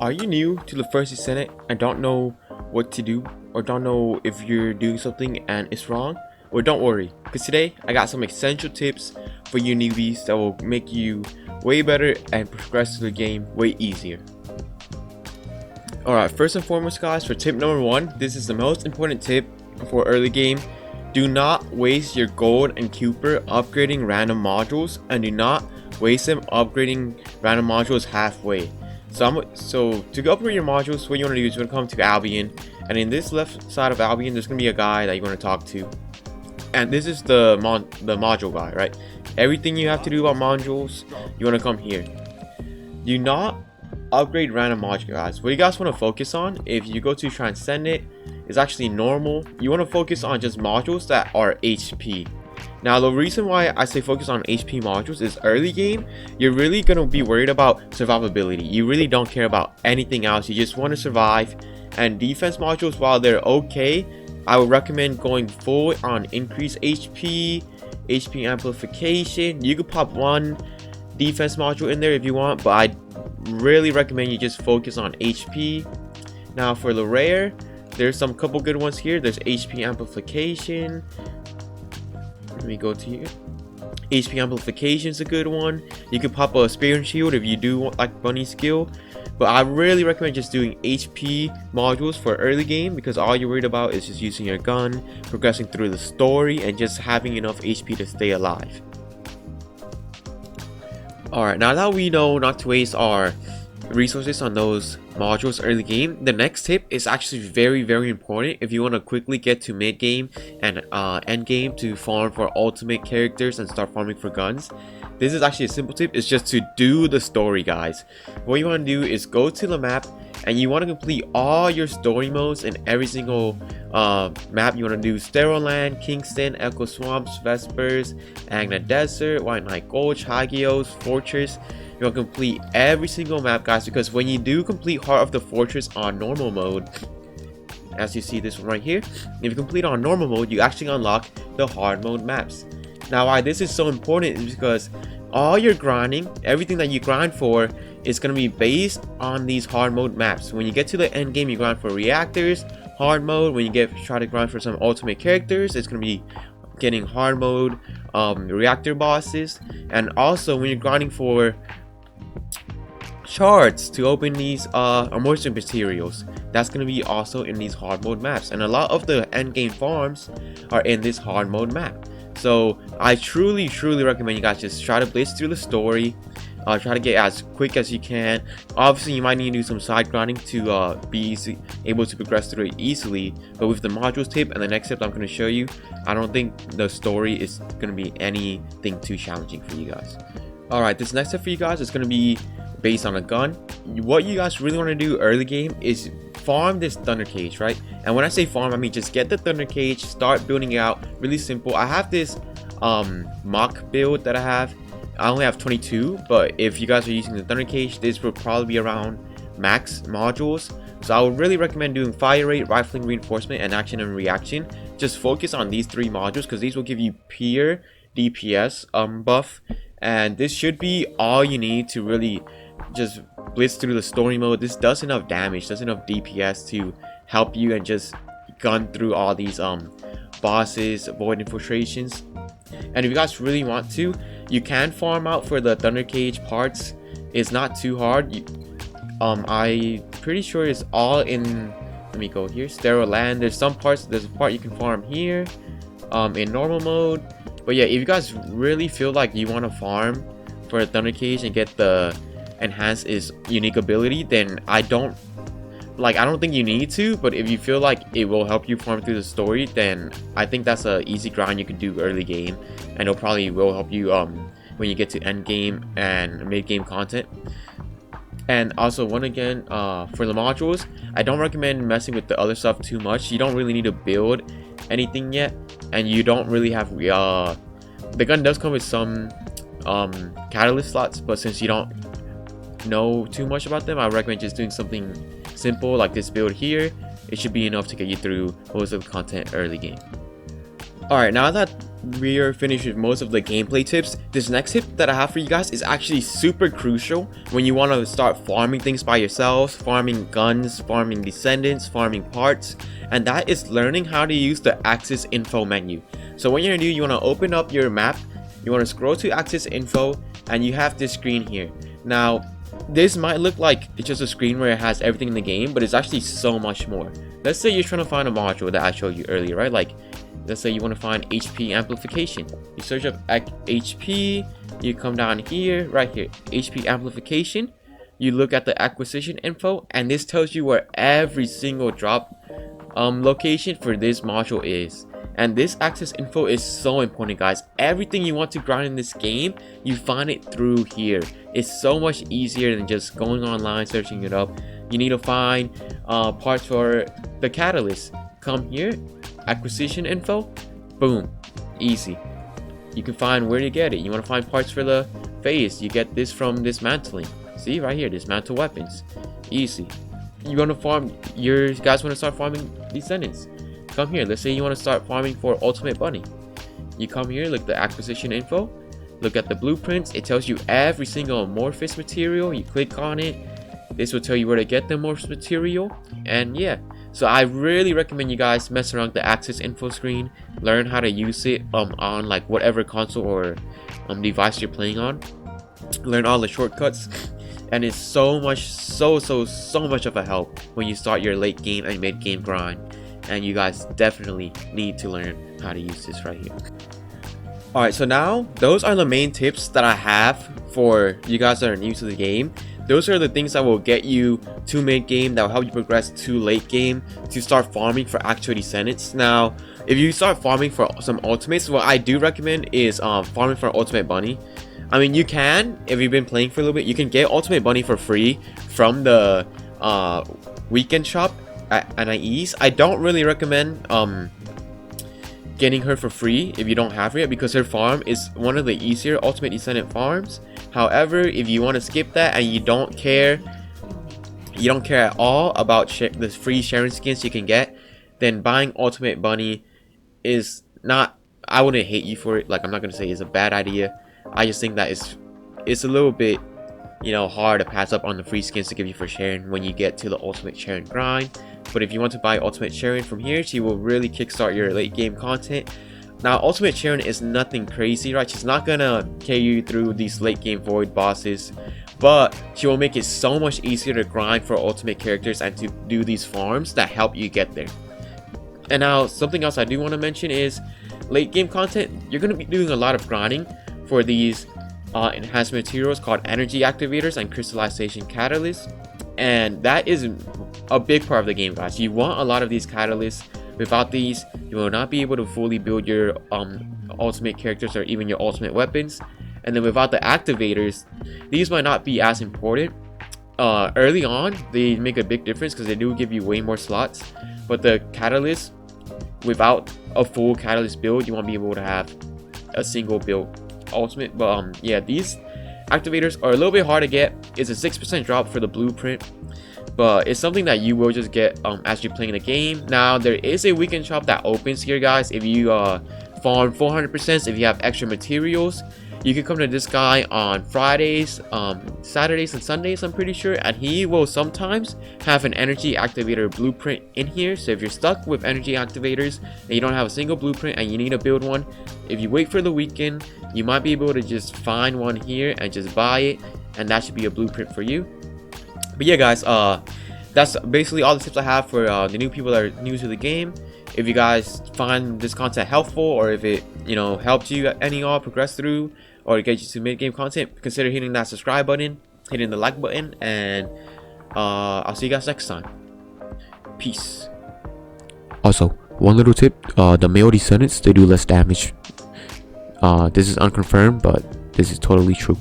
Are you new to the first Descendant and don't know what to do, or don't know if you're doing something and it's wrong? Well, don't worry, because today I got some essential tips for you newbies that will make you way better and progress through the game way easier. Alright, first and foremost guys, for tip number 1, this is the most important tip for early game. Do not waste your gold and Cooper upgrading random modules, and do not waste them upgrading random modules halfway. So to upgrade your modules, what you want to do is you want to come to Albion, and in this left side of Albion there's going to be a guy that you want to talk to, and this is the module guy, right? Everything you have to do about modules, you want to come here. Do not upgrade random modules, guys. What you guys want to focus on, if you go to Descendant, is actually normal. You want to focus on just modules that are HP. Now the reason why I say focus on HP modules is early game, you're really going to be worried about survivability. You really don't care about anything else. You just want to survive. And defense modules, while they're okay, I would recommend going full on increased HP amplification. You could pop one defense module in there if you want, but I really recommend you just focus on HP. Now for the rare, there's some couple good ones here. There's HP amplification. Let me go to here. HP amplification is a good one. You could pop a spear and shield if you do want like bunny skill, but I really recommend just doing HP modules for early game, because all you're worried about is just using your gun, progressing through the story, and just having enough HP to stay alive. Alright, now that we know not to waste our resources on those modules early game, the next tip is actually very important if you want to quickly get to mid game and end game to farm for ultimate characters and start farming for guns. This is actually a simple tip. It's just to do the story, guys. What you want to do is go to the map, and you want to complete all your story modes in every single map. You want to do Sterile Land, Kingston, Echo Swamps, Vespers, Agna Desert, White Knight Gulch, Hagios, Fortress. You want to complete every single map, guys, because when you do complete Heart of the Fortress on normal mode, as you see this one right here, if you complete on normal mode, you actually unlock the hard mode maps. Now why this is so important is because all your grinding, everything that you grind for, is going to be based on these hard mode maps. When you get to the end game, you grind for reactors, hard mode. When you try to grind for some ultimate characters, it's going to be getting hard mode reactor bosses. And also when you're grinding for shards to open these immersion materials, that's going to be also in these hard mode maps, and a lot of the end game farms are in this hard mode map. So I truly recommend you guys just try to blitz through the story, try to get as quick as you can. Obviously you might need to do some side grinding to be able to progress through it easily, but with the modules tip and the next tip I'm going to show you, I don't think the story is going to be anything too challenging for you guys. Alright, this next tip for you guys is going to be based on a gun. What you guys really want to do early game is farm this thunder cage, right? And when I say farm, I mean just get the thunder cage, start building it out. Really simple. I have this mock build that I only have 22, but if you guys are using the thunder cage, this will probably be around max modules. So I would really recommend doing fire rate, rifling, reinforcement, and action and reaction. Just focus on these 3 modules, because these will give you pure DPS buff, and this should be all you need to really just blitz through the story mode. This does enough damage, does enough DPS to help you and just gun through all these bosses, avoid infiltrations. And if you guys really want to, you can farm out for the thunder cage parts. It's not too hard. I'm pretty sure it's all in, let me go here, Sterile Land. There's some parts, there's a part you can farm here in normal mode. But yeah, if you guys really feel like you want to farm for a thunder cage and get the enhance is unique ability, then I don't think you need to. But if you feel like it will help you farm through the story, then I think that's a easy grind you can do early game, and it'll probably will help you when you get to end game and mid game content. And also, for the modules, I don't recommend messing with the other stuff too much. You don't really need to build anything yet, and you don't really have the gun does come with some catalyst slots, but since you don't know too much about them, I recommend just doing something simple like this build here. It should be enough to get you through most of the content early game. Alright, now that we are finished with most of the gameplay tips. This next tip that I have for you guys is actually super crucial when you want to start farming things by yourselves, farming guns, farming descendants, farming parts, and that is learning how to use the Access Info menu. So what you're gonna do, you want to open up your map, you want to scroll to Access Info, and you have this screen here. Now this might look like it's just a screen where it has everything in the game, but it's actually so much more. Let's say you're trying to find a module that I showed you earlier, right? Like let's say you want to find HP amplification. You search up HP, you come down here, right here, HP amplification. You look at the acquisition info, and this tells you where every single drop location for this module is. And this access info is so important, guys. Everything you want to grind in this game, you find it through here. It's so much easier than just going online searching it up. You need to find parts for the catalyst. Come here, acquisition info, boom, easy. You can find where to get it. You want to find parts for the phase, you get this from dismantling. See right here, dismantle weapons, easy. You want to farm, you guys want to start farming descendants, come here. Let's say you want to start farming for ultimate bunny. You come here, look at the acquisition info, look at the blueprints. It tells you every single amorphous material. You click on it, this will tell you where to get the amorphous material. And yeah, so I really recommend you guys mess around with the access info screen, learn how to use it on like whatever console or device you're playing on, learn all the shortcuts, and it's so much of a help when you start your late game and mid game grind. And you guys definitely need to learn how to use this right here. Alright, so now those are the main tips that I have for you guys that are new to the game. Those are the things that will get you to mid game, that will help you progress to late game, to start farming for actual descendants. Now, if you start farming for some ultimates, what I do recommend is farming for ultimate bunny. I mean, you can, if you've been playing for a little bit, you can get ultimate bunny for free from the weekend shop at NIE's. I don't really recommend getting her for free if you don't have her yet, because her farm is one of the easier ultimate descendant farms. However, if you want to skip that and you don't care at all about the free sharing skins you can get, then buying ultimate bunny is not, I wouldn't hate you for it. Like, I'm not gonna say it's a bad idea. I just think that it's a little bit, you know, hard to pass up on the free skins to give you for sharing when you get to the ultimate sharing grind. But if you want to buy ultimate sharing from here, she will really kickstart your late game content. Now, ultimate sharing is nothing crazy, right? She's not gonna carry you through these late game void bosses, but she will make it so much easier to grind for ultimate characters and to do these farms that help you get there. And now, something else I do want to mention is late game content. You're gonna be doing a lot of grinding for these enhanced materials called energy activators and crystallization catalysts, and that is a big part of the game, guys. You want a lot of these catalysts. Without these, you will not be able to fully build your ultimate characters or even your ultimate weapons. And then without the activators, these might not be as important. Early on, they make a big difference because they do give you way more slots. But the catalyst, without a full catalyst build, you won't be able to have a single build ultimate. But yeah, these activators are a little bit hard to get. It's a 6% drop for the blueprint, but it's something that you will just get as you're playing the game. Now, there is a weekend shop that opens here, guys. If you farm 400%, if you have extra materials, you can come to this guy on Fridays, Saturdays, and Sundays, I'm pretty sure, and he will sometimes have an energy activator blueprint in here. So if you're stuck with energy activators and you don't have a single blueprint and you need to build one, if you wait for the weekend, you might be able to just find one here and just buy it, and that should be a blueprint for you. But yeah, guys, that's basically all the tips I have for the new people that are new to the game. If you guys find this content helpful, or if it, you know, helped you any all progress through or get you to mid-game content, consider hitting that subscribe button, hitting the like button, and I'll see you guys next time. Peace. Also, one little tip, the male descendants, they do less damage. This is unconfirmed, but this is totally true.